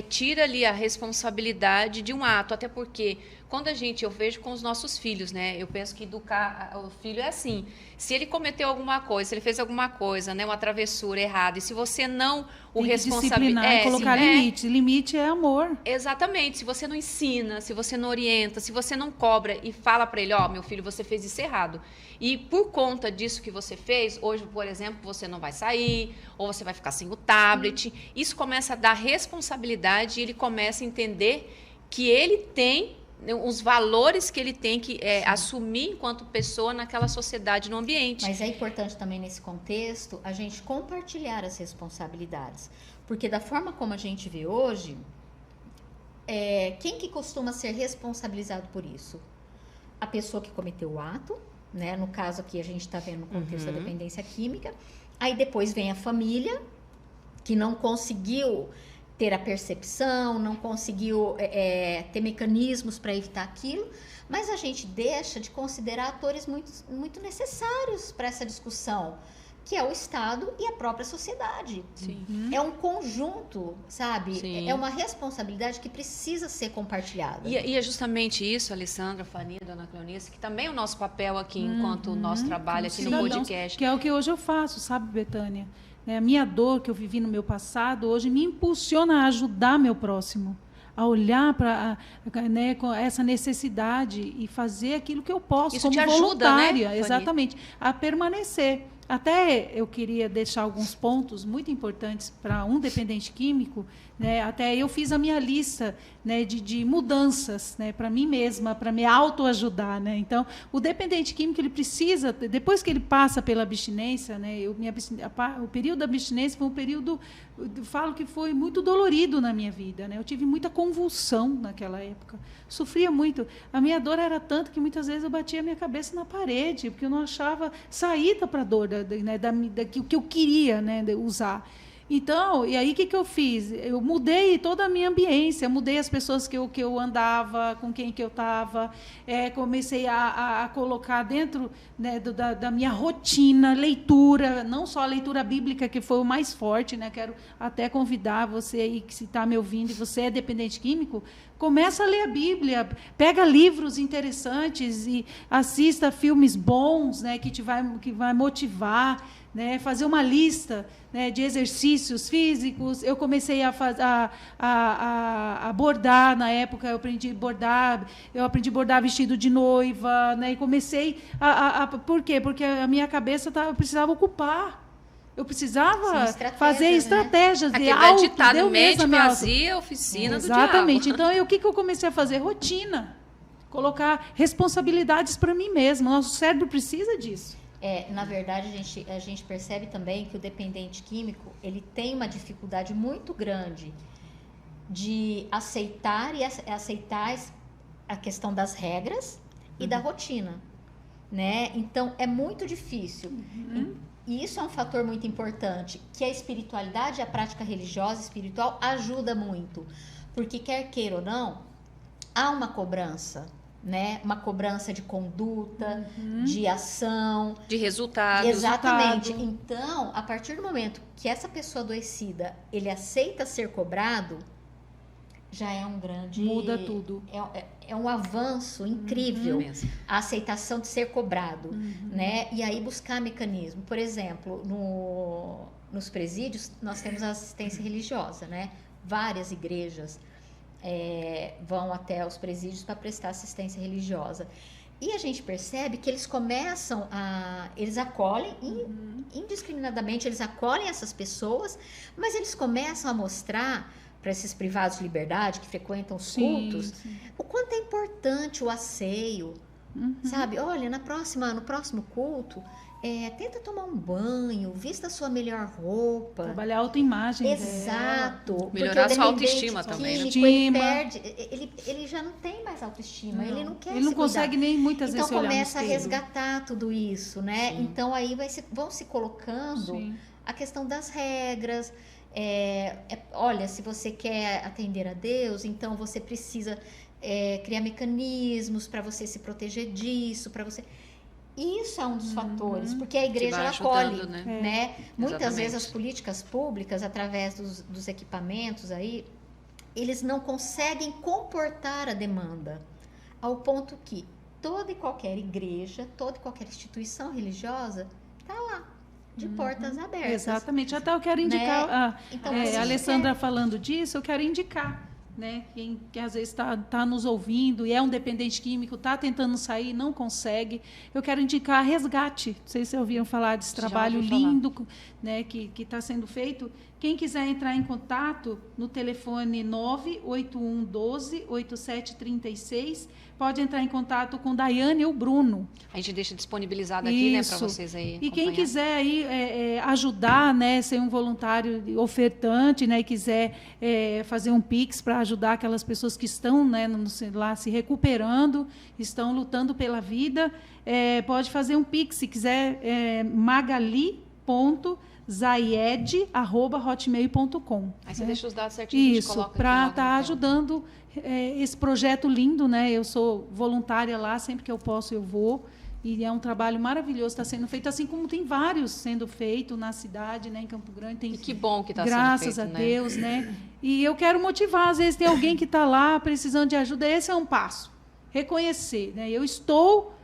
tira ali a responsabilidade de um ato, até porque quando eu vejo com os nossos filhos, né? Eu penso que educar o filho é assim. Se ele cometeu alguma coisa, se ele fez alguma coisa, né? Uma travessura errada, e se você não o responsabiliza, colocar limite. Limite é amor. Exatamente. Se você não ensina, se você não orienta, se você não cobra e fala para ele, meu filho, você fez isso errado. E por conta disso que você fez, hoje, por exemplo, você não vai sair, ou você vai ficar sem o tablet. Isso começa a dar responsabilidade e ele começa a entender que ele tem os valores que ele tem que assumir enquanto pessoa naquela sociedade, no ambiente. Mas é importante também nesse contexto a gente compartilhar as responsabilidades, porque da forma como a gente vê hoje, quem que costuma ser responsabilizado por isso? A pessoa que cometeu o ato, né? No caso aqui a gente está vendo no contexto da dependência química, aí depois vem a família que não conseguiu ter a percepção, não conseguiu ter mecanismos para evitar aquilo, mas a gente deixa de considerar atores muito, muito necessários para essa discussão, que é o Estado e a própria sociedade. Sim. É um conjunto, sabe? Sim. É uma responsabilidade que precisa ser compartilhada. E é justamente isso, Alessandra, Fania, Dona Cleonice, que também é o nosso papel aqui, enquanto o nosso trabalho aqui no podcast. Que é o que hoje eu faço, sabe, Betânia? A minha dor que eu vivi no meu passado hoje me impulsiona a ajudar meu próximo, a olhar para com essa necessidade e fazer aquilo que eu posso. Isso como te ajuda, voluntária, né, exatamente, a permanecer. Até eu queria deixar alguns pontos muito importantes para um dependente químico, né? Até eu fiz a minha lista, né, de mudanças, né, para mim mesma, para me autoajudar, né? Então, o dependente químico, ele precisa, depois que ele passa pela abstinência, né, o período da abstinência foi um período, eu falo que foi muito dolorido na minha vida, né? Eu tive muita convulsão naquela época, sofria muito. A minha dor era tanto que muitas vezes eu batia a minha cabeça na parede, porque eu não achava saída para a dor que eu queria, né, usar. Então, e aí o que eu fiz? Eu mudei toda a minha ambiência, mudei as pessoas que eu andava, com quem que eu estava, comecei a colocar dentro, né, da minha rotina, leitura, não só a leitura bíblica, que foi o mais forte, né? Quero até convidar você aí, que se está me ouvindo e você é dependente químico, começa a ler a Bíblia, pega livros interessantes e assista filmes bons, né, que vai motivar, né, fazer uma lista, né, de exercícios físicos. Eu comecei a bordar na época, eu aprendi a bordar vestido de noiva, né, e comecei por quê? Porque a minha cabeça precisava ocupar. Eu precisava fazer estratégias de alto, ditado, médico vazia, oficina do diabo. Exatamente. Então, o que eu comecei a fazer? Rotina. Colocar responsabilidades para mim mesma. Nosso cérebro precisa disso. Na verdade, a gente percebe também que o dependente químico, ele tem uma dificuldade muito grande de aceitar a questão das regras e da rotina, né? Então, é muito difícil. E isso é um fator muito importante, que a espiritualidade, a prática religiosa espiritual ajuda muito. Porque, quer queira ou não, há uma cobrança, né? Uma cobrança de conduta, de ação, de resultado. Exatamente. Então, a partir do momento que essa pessoa adoecida, ele aceita ser cobrado, já é um grande... Muda tudo. É um avanço incrível, a aceitação de ser cobrado, né? E aí buscar mecanismo. Por exemplo, nos presídios, nós temos a assistência religiosa, né? Várias igrejas vão até os presídios para prestar assistência religiosa. E a gente percebe que eles começam eles acolhem, indiscriminadamente, eles acolhem essas pessoas, mas eles começam a mostrar para esses privados de liberdade que frequentam os cultos, o quanto é importante o asseio, sabe? Olha, no próximo culto, tenta tomar um banho, vista a sua melhor roupa. Trabalhar a autoimagem dela. Exato. Melhorar Porque sua o autoestima dependente também, né? químico, ele Autoestima. perde, ele já não tem mais autoestima, ele não quer Ele não se consegue cuidar. nem muitas Então vezes se olhar no começa a espelho. resgatar tudo isso, né? Sim. Então aí vão se colocando Sim. a questão das regras. Olha, se você quer atender a Deus, então você precisa criar mecanismos para você se proteger disso, para você. Isso é um dos fatores, porque a igreja vai ela ajudando, acolhe, né? né? Muitas Exatamente. vezes as políticas públicas, através dos equipamentos aí, eles não conseguem comportar a demanda, ao ponto que toda e qualquer igreja, toda e qualquer instituição religiosa está lá, de portas abertas. Exatamente. Até eu quero indicar, Então, a Alessandra falando disso, eu quero indicar, né? Quem que às vezes está nos ouvindo e é um dependente químico, está tentando sair, não consegue. Eu quero indicar Resgate. Não sei se vocês ouviram falar desse Já trabalho ouvi falar. lindo, né, que está sendo feito. Quem quiser entrar em contato no telefone 98112-8736, pode entrar em contato com Daiane ou Bruno. A gente deixa disponibilizado aqui, né, para Isso. vocês aí E quem acompanhar. quiser aí ajudar, né, ser um voluntário ofertante, né, e quiser fazer um Pix para ajudar aquelas pessoas que estão, né, lá se recuperando, estão lutando pela vida, pode fazer um Pix, se quiser, magali.zaied@hotmail.com. Aí você deixa os dados certinho, a gente Isso, coloca aqui para logo na estar tela. ajudando esse projeto lindo, né? Eu sou voluntária lá, sempre que eu posso eu vou. E é um trabalho maravilhoso, está sendo feito, assim como tem vários sendo feitos na cidade, né, em Campo Grande. Tem, E que bom que está sendo feito, graças a né? Deus, né? E eu quero motivar, às vezes tem alguém que está lá precisando de ajuda, esse é um passo. Reconhecer, né? Eu estou,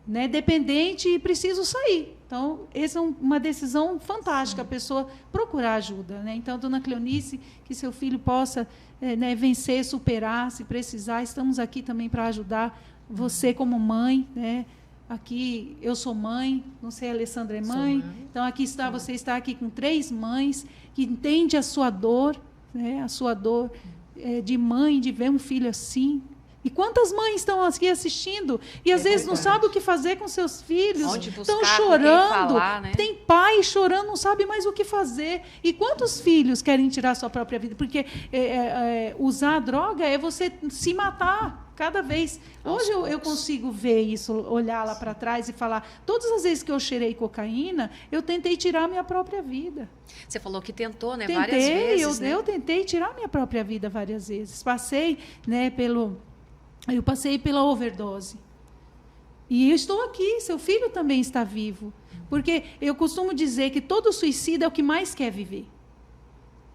né, dependente e preciso sair. Então, essa é uma decisão fantástica, a pessoa procurar ajuda, né? Então, dona Cleonice, que seu filho possa né, vencer, superar, se precisar. Estamos aqui também para ajudar você como mãe, né? Aqui eu sou mãe, não sei, a Alessandra é mãe. Então, aqui está, você está aqui com 3 mães que entende a sua dor, né? A sua dor de mãe, de ver um filho assim. E quantas mães estão aqui assistindo e às vezes não sabem o que fazer com seus filhos, Onde buscar, estão com quem chorando, falar, né? tem pai chorando, não sabe mais o que fazer. E quantos filhos querem tirar sua própria vida? Porque usar a droga é você se matar cada vez. Hoje eu consigo ver isso, olhar lá para trás e falar, todas as vezes que eu cheirei cocaína, eu tentei tirar a minha própria vida. Você falou que tentou, né? Tentei, Várias vezes, né? eu tentei tirar a minha própria vida várias vezes. Passei, né, eu passei pela overdose. E eu estou aqui, seu filho também está vivo. Porque eu costumo dizer que todo suicida é o que mais quer viver.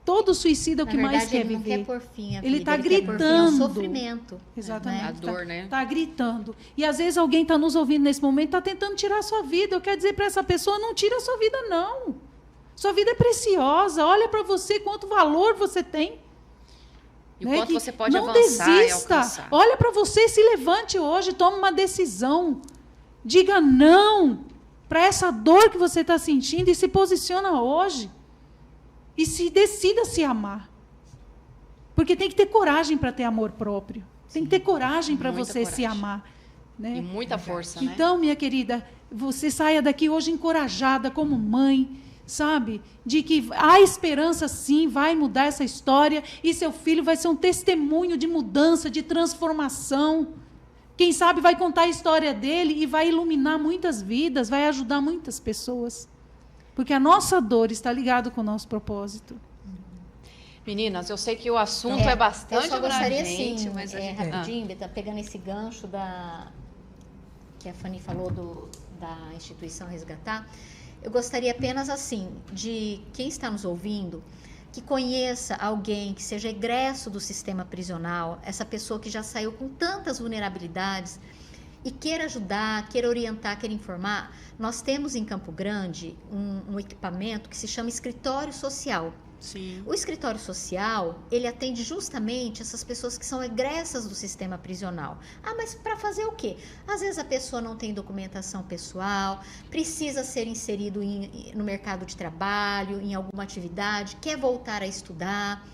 Todo suicida é o que mais quer ele viver. não quer por fim a Ele vida, está quer por fim gritando. o sofrimento. Exatamente. A dor, né? Está gritando. E às vezes alguém está nos ouvindo nesse momento, está tentando tirar a sua vida. Eu quero dizer para essa pessoa, não tira a sua vida, não. Sua vida é preciosa. Olha para você quanto valor você tem. E o quanto Que você pode não avançar e desista. alcançar. Olha para você, se levante hoje, tome uma decisão. Diga não para essa dor que você está sentindo e se posiciona hoje. E se decida se amar. Porque tem que ter coragem para ter amor próprio. Tem que ter coragem para Muita você se coragem. amar. Né? E muita força, né? Então, minha querida, você saia daqui hoje encorajada como mãe, sabe? De que há esperança sim, vai mudar essa história e seu filho vai ser um testemunho de mudança, de transformação. Quem sabe vai contar a história dele e vai iluminar muitas vidas, vai ajudar muitas pessoas. Porque a nossa dor está ligada com o nosso propósito. Meninas, eu sei que o assunto é bastante Eu só gostaria, abrangente, assim, mas a gente... rapidinho, Beta, pegando esse gancho que a Fanny falou da instituição Resgatar, eu gostaria apenas, assim, de quem está nos ouvindo, que conheça alguém que seja egresso do sistema prisional, essa pessoa que já saiu com tantas vulnerabilidades e queira ajudar, queira orientar, queira informar. Nós temos em Campo Grande um equipamento que se chama escritório social. Sim. O escritório social, ele atende justamente essas pessoas que são egressas do sistema prisional. Ah, mas para fazer o quê? Às vezes a pessoa não tem documentação pessoal, precisa ser inserido no mercado de trabalho, em alguma atividade, quer voltar a estudar.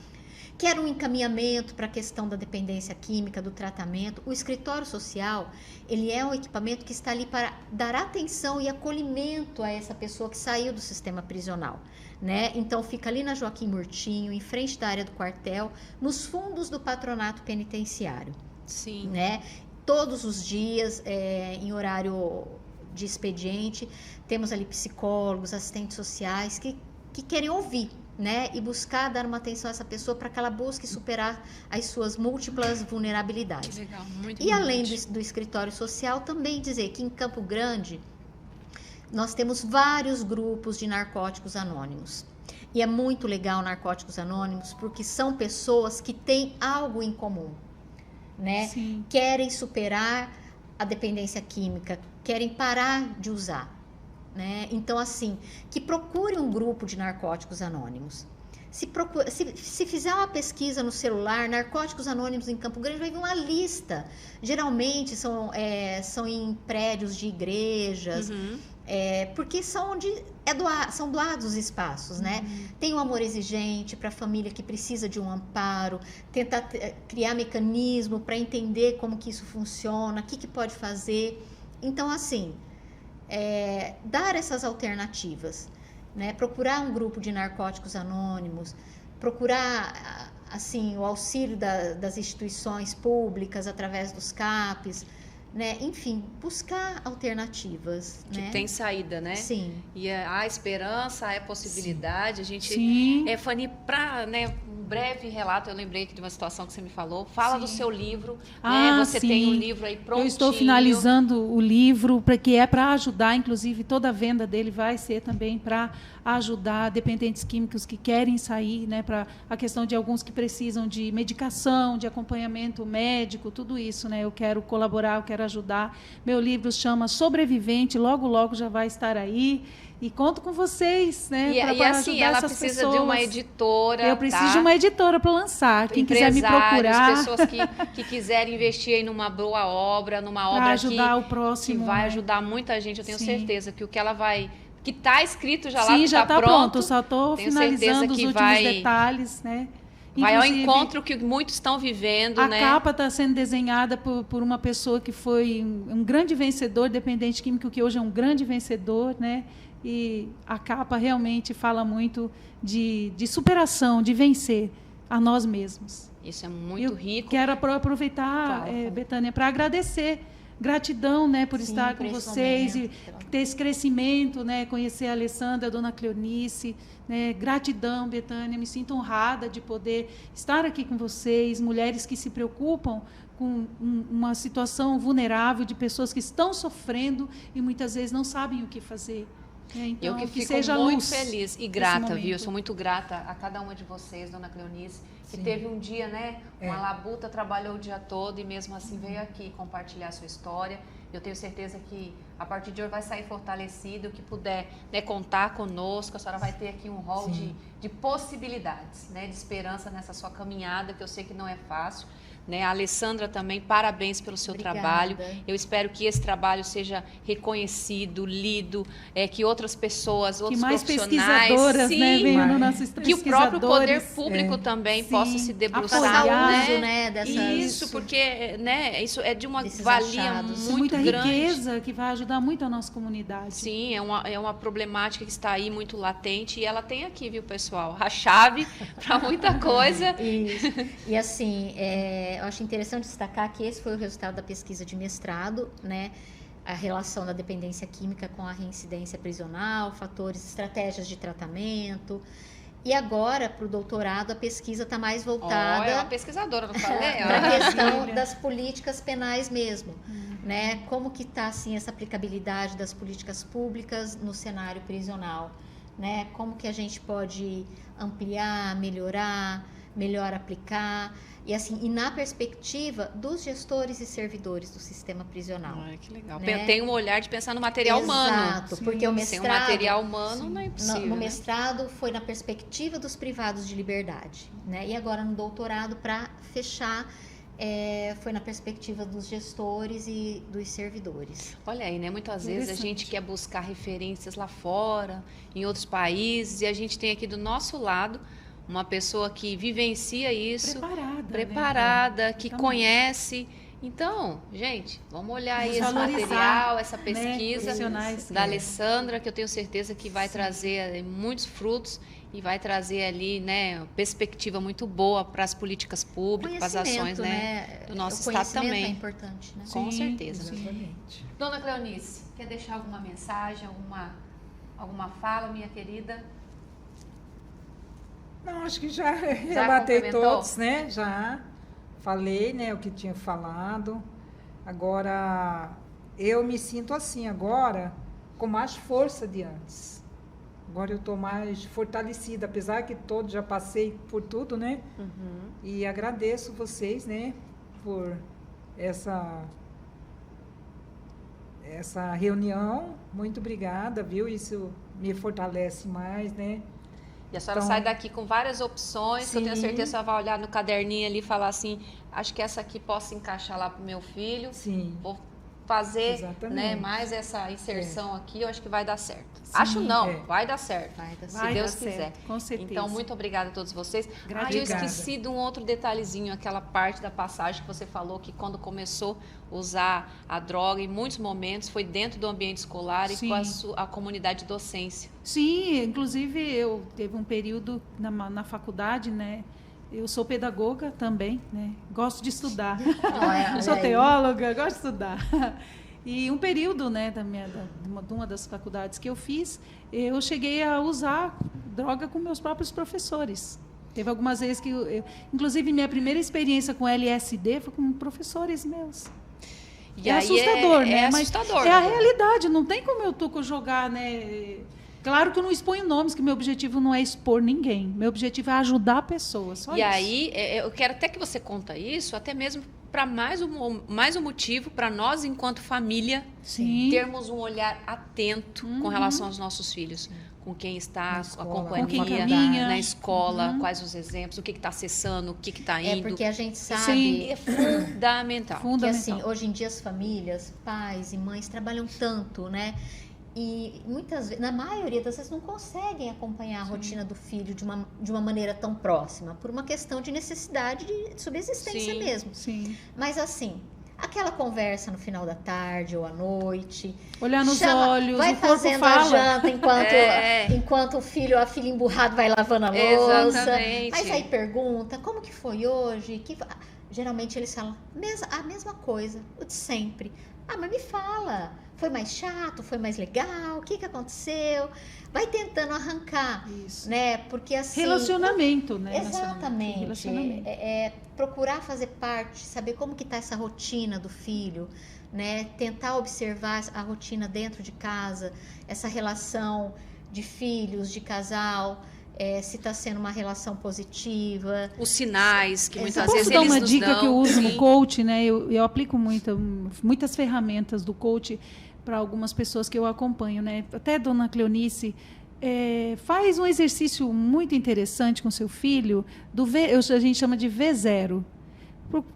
quer um encaminhamento para a questão da dependência química, do tratamento, o escritório social, ele é um equipamento que está ali para dar atenção e acolhimento a essa pessoa que saiu do sistema prisional, né? Então, fica ali na Joaquim Murtinho, em frente da área do quartel, nos fundos do patronato penitenciário. Sim. Né? Todos os dias, em horário de expediente, temos ali psicólogos, assistentes sociais que querem ouvir, né? E buscar dar uma atenção a essa pessoa para que ela busque superar as suas múltiplas vulnerabilidades. Que legal, muito E além importante. do escritório social, também dizer que em Campo Grande nós temos vários grupos de narcóticos anônimos. E é muito legal Narcóticos Anônimos, porque são pessoas que têm algo em comum, né? Sim. Querem superar a dependência química, querem parar de usar, né? Então, assim, que procure um grupo de Narcóticos Anônimos. Se fizer uma pesquisa no celular, Narcóticos Anônimos em Campo Grande, vai vir uma lista. Geralmente são em prédios de igrejas, porque são doados os espaços, né? Tem um amor exigente para a família que precisa de um amparo, tentar criar mecanismo para entender como que isso funciona, o que pode fazer. Então, assim, dar essas alternativas, né? Procurar um grupo de narcóticos anônimos, procurar assim o auxílio das instituições públicas através dos CAPs, né? Enfim, buscar alternativas, Que né? tem saída, né? Sim. E há esperança, há possibilidade. A gente, Sim. Fanny, para um breve relato, eu lembrei aqui de uma situação que você me falou. Fala do seu livro, né? Você Sim. tem um livro aí prontinho. Eu estou finalizando o livro, que é para ajudar, inclusive toda a venda dele vai ser também para ajudar dependentes químicos que querem sair, né? Para a questão de alguns que precisam de medicação, de acompanhamento médico, tudo isso, né? Eu quero colaborar, eu quero ajudar. Meu livro chama Sobrevivente, logo, logo já vai estar aí. E conto com vocês, né? E assim, ajudar ela essas precisa pessoas. de uma editora. Eu preciso de uma editora para lançar. Quem quiser me procurar. Pessoas que quiserem investir aí numa boa obra, numa obra para ajudar o próximo, que vai né? ajudar muita gente. Eu tenho Sim. certeza que o que ela vai... Que está escrito já lá, Sim, que já está está pronto. Eu só estou Tenho certeza finalizando os que últimos vai... detalhes, né? Vai ao Inclusive, encontro que muitos estão vivendo, a né? capa está sendo desenhada por uma pessoa que foi um grande vencedor, dependente químico, que hoje é um grande vencedor, né? E a capa realmente fala muito de superação, de vencer a nós mesmos. Isso é muito rico. Quero aproveitar, Betânia, para agradecer. Gratidão, né, por Sim, estar por com esse vocês momento. e ter esse crescimento, né, conhecer a Alessandra, a dona Cleonice, né, gratidão, Betânia, me sinto honrada de poder estar aqui com vocês, mulheres que se preocupam com uma situação vulnerável de pessoas que estão sofrendo e muitas vezes não sabem o que fazer. Então, eu que fico seja muito luz feliz e grata, momento. viu? Eu sou muito grata a cada uma de vocês, dona Cleonice, que Sim. teve um dia, né? Uma labuta, trabalhou o dia todo e mesmo assim veio aqui compartilhar a sua história. Eu tenho certeza que a partir de hoje vai sair fortalecido, o que puder, né, contar conosco, a senhora vai ter aqui um rol de possibilidades, né? De esperança nessa sua caminhada, que eu sei que não é fácil. Né? A Alessandra também, parabéns pelo seu Obrigada. trabalho. Eu espero que esse trabalho seja reconhecido, lido, que outras pessoas, outros que mais profissionais, pesquisadoras, sim, né, venham no nosso que o próprio poder pesquisadores. público também Sim. possa se debruçar, Apoiar, né? uso, né, dessas... Isso, porque, né, isso é de uma desses valia achados. muito muita grande. riqueza que vai ajudar muito a nossa comunidade. Sim, é uma problemática que está aí muito latente e ela tem aqui, viu, pessoal? A chave para muita coisa. Isso. E assim, eu acho interessante destacar que esse foi o resultado da pesquisa de mestrado, né? A relação da dependência química com a reincidência prisional, fatores, estratégias de tratamento. E agora, para o doutorado, a pesquisa está mais voltada É uma pesquisadora, não falei? para a questão Maravilha. das políticas penais mesmo, né? Como que está assim essa aplicabilidade das políticas públicas no cenário prisional, né? Como que a gente pode ampliar, melhorar, melhor aplicar e assim, e na perspectiva dos gestores e servidores do sistema prisional. Ai, que legal. Né? Tem um olhar de pensar no material humano. Exato, porque o Sem mestrado o material humano não é impossível. no né? mestrado foi na perspectiva dos privados de liberdade, né? E agora no doutorado, para fechar, foi na perspectiva dos gestores e dos servidores. Olha aí, né? Muitas vezes a gente Interessante. quer buscar referências lá fora, em outros países, e a gente tem aqui do nosso lado uma pessoa que vivencia isso, Preparada, né? que Também. conhece. Então, gente, vamos olhar aí esse Valorizar, material, essa né, pesquisa profissionais. da Alessandra, que eu tenho certeza que vai trazer muitos frutos e vai trazer ali, né, perspectiva muito boa para as políticas públicas, para as ações, né, do nosso o estado também. é importante, né? Com certeza. Exatamente. Dona Cleonice, quer deixar alguma mensagem, alguma fala, minha querida? Não, acho que já relatei complementou? todos, né? Já falei, né, o que tinha falado. Agora, eu me sinto assim agora, com mais força de antes. Agora eu estou mais fortalecida, apesar que todos já passei por tudo, né? E agradeço vocês, né, por essa reunião. Muito obrigada, viu? Isso me fortalece mais, né? E a senhora Então, sai daqui com várias opções, que eu tenho sim. certeza que a senhora vai olhar no caderninho ali e falar assim, acho que essa aqui posso encaixar lá para o meu filho, Sim. vou fazer, Exatamente. né, mais essa inserção aqui, eu acho que vai dar certo. Acho não, vai dar certo. Vai dar Se Vai Deus dar quiser. certo, com certeza. Então, muito obrigada a todos vocês. Gratidão. Eu esqueci de um outro detalhezinho, aquela parte da passagem que você falou, que quando começou a usar a droga, em muitos momentos, foi dentro do ambiente escolar e Sim. com a comunidade de docência. Sim, inclusive eu teve um período na faculdade, né? Eu sou pedagoga também, né? Gosto de estudar. Olha Sou aí. teóloga, gosto de estudar. E um período, né, de uma das faculdades que eu fiz, eu cheguei a usar droga com meus próprios professores. Teve algumas vezes que, inclusive, minha primeira experiência com LSD foi com professores meus. E É aí assustador, né? É Mas assustador. é a né? realidade, não tem como eu Tuco jogar, né? Claro que eu não exponho nomes, que meu objetivo não é expor ninguém. Meu objetivo é ajudar pessoas, só E isso. aí, eu quero até que você conta isso, até mesmo para mais um motivo para nós, enquanto família, Sim. termos um olhar atento com relação aos nossos filhos. Com quem está, Na com a escola, companhia, com quem caminha. na escola, quais os exemplos, o que está acessando, o que está indo. É porque a gente sabe Sim. É fundamental. que Fundamental. assim, hoje em dia as famílias, pais e mães trabalham tanto, né? E muitas vezes, na maioria das vezes, não conseguem acompanhar a rotina do filho de uma maneira tão próxima, por uma questão de necessidade de subsistência Sim. mesmo. Sim. Mas assim, aquela conversa no final da tarde ou à noite. Olhar nos chama- olhos, vai o corpo fazendo a fala. janta É. enquanto o filho ou a filha emburrado vai lavando a louça. Exatamente. Mas aí pergunta, como que foi hoje? Geralmente eles falam a mesma coisa, o de sempre. Ah, mas me fala, foi mais chato, foi mais legal, o que aconteceu? Vai tentando arrancar, Isso. né? Porque assim... Relacionamento, né? Exatamente. Relacionamento. É procurar fazer parte, saber como que está essa rotina do filho, né? Tentar observar a rotina dentro de casa, essa relação de filhos, de casal, se está sendo uma relação positiva. Os sinais que muitas Exato. vezes Posso dar eles uma nos dica dão. que eu uso Sim. no coach, né? Eu aplico muitas ferramentas do coach para algumas pessoas que eu acompanho, né? Até Dona Cleonice faz um exercício muito interessante com seu filho, a gente chama de V0.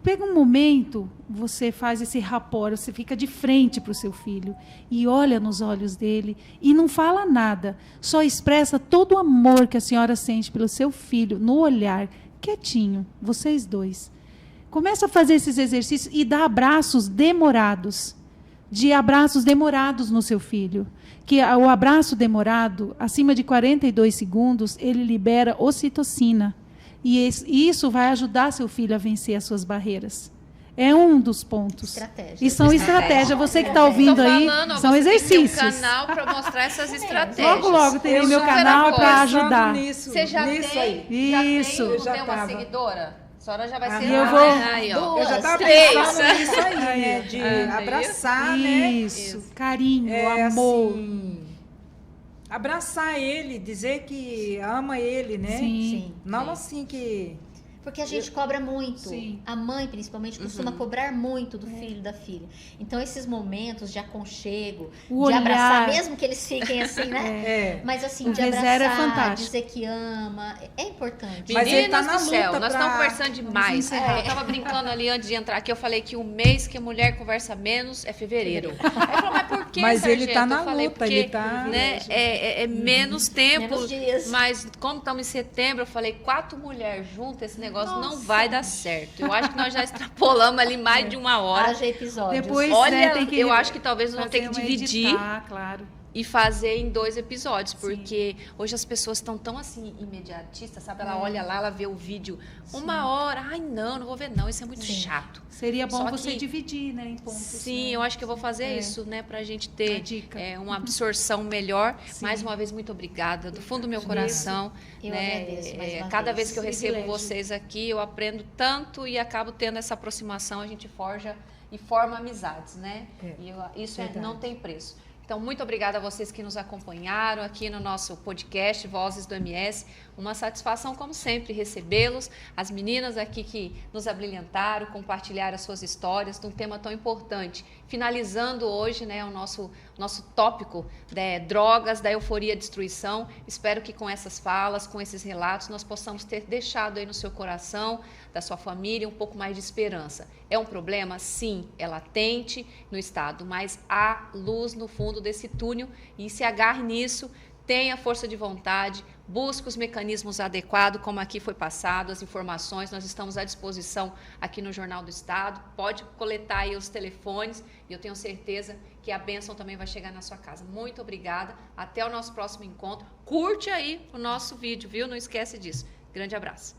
Pega um momento, você faz esse rapport, você fica de frente para o seu filho e olha nos olhos dele e não fala nada, só expressa todo o amor que a senhora sente pelo seu filho no olhar, quietinho, vocês dois. Começa a fazer esses exercícios e dá abraços demorados no seu filho. Que o abraço demorado, acima de 42 segundos, ele libera ocitocina. E isso vai ajudar seu filho a vencer as suas barreiras. É um dos pontos. Estratégias. E são estratégias. Você que está ouvindo Tô aí, falando, são você tem exercícios. um canal para mostrar essas estratégias. Logo, logo terei Eu meu já canal era para pensando ajudar. Nisso, Você já nisso tem? aí. Já Isso. tem, Eu já tem uma tava. seguidora? A senhora já vai Ah, ser... eu lá, vou- né? Aí, ó. Eu já estava Três. pensando nisso aí, né? De abraçar, né? Isso. Carinho, É, amor. assim, abraçar ele, dizer que ama ele, né? Sim. Sim. Não assim que Porque a gente cobra muito. Sim. A mãe, principalmente, costuma cobrar muito do filho, da filha. Então, esses momentos de aconchego, O de abraçar, olhar. mesmo que eles fiquem assim, né? É. Mas assim, O de reserva é abraçar, fantástico. dizer que ama, é importante. Mas ele tá Meninas na do céu, luta nós pra- estamos conversando demais. encerrar. Eu tava brincando ali antes de entrar aqui, eu falei que o mês que a mulher conversa menos é fevereiro. Aí eu falei, mas por que, Mas ele sargento? tá na Eu falei, luta, porque, ele tá- né, é menos tempo, Menos dias. mas como estamos em setembro, eu falei, 4 mulheres juntas, esse negócio não vai dar certo. Eu acho que nós já extrapolamos ali mais de 1 hora. Haja episódios. Depois, Olha, né, tem que eu acho que talvez nós vamos ter que fazer uma dividir editar, claro. e fazer em 2 episódios, porque hoje as pessoas estão tão assim, imediatistas, sabe? Ela olha lá, ela vê o vídeo 1 hora, ai não vou ver não, isso é muito chato. Seria bom Só você que- dividir, né, em pontos. Sim, né? eu acho que eu vou fazer isso, né, pra gente ter A dica. uma absorção melhor. Sim. Mais uma vez, muito obrigada, do fundo do meu coração. Eu né? agradeço mais uma Cada vez. vez que eu recebo Privilégio. vocês aqui, eu aprendo tanto e acabo tendo essa aproximação, a gente forja e forma amizades, né? É, Isso verdade. não tem preço. Então, muito obrigada a vocês que nos acompanharam aqui no nosso podcast Vozes do MS. Uma satisfação, como sempre, recebê-los. As meninas aqui que nos abrilhantaram, compartilharam as suas histórias de um tema tão importante. Finalizando hoje, né, o nosso tópico, né, drogas, da euforia e destruição. Espero que com essas falas, com esses relatos, nós possamos ter deixado aí no seu coração, da sua família, um pouco mais de esperança. É um problema? Sim, é latente no Estado, mas há luz no fundo desse túnel e se agarre nisso, tenha força de vontade, busque os mecanismos adequados, como aqui foi passado, as informações, nós estamos à disposição aqui no Jornal do Estado, pode coletar aí os telefones e eu tenho certeza que a bênção também vai chegar na sua casa. Muito obrigada, até o nosso próximo encontro. Curte aí o nosso vídeo, viu? Não esquece disso. Grande abraço.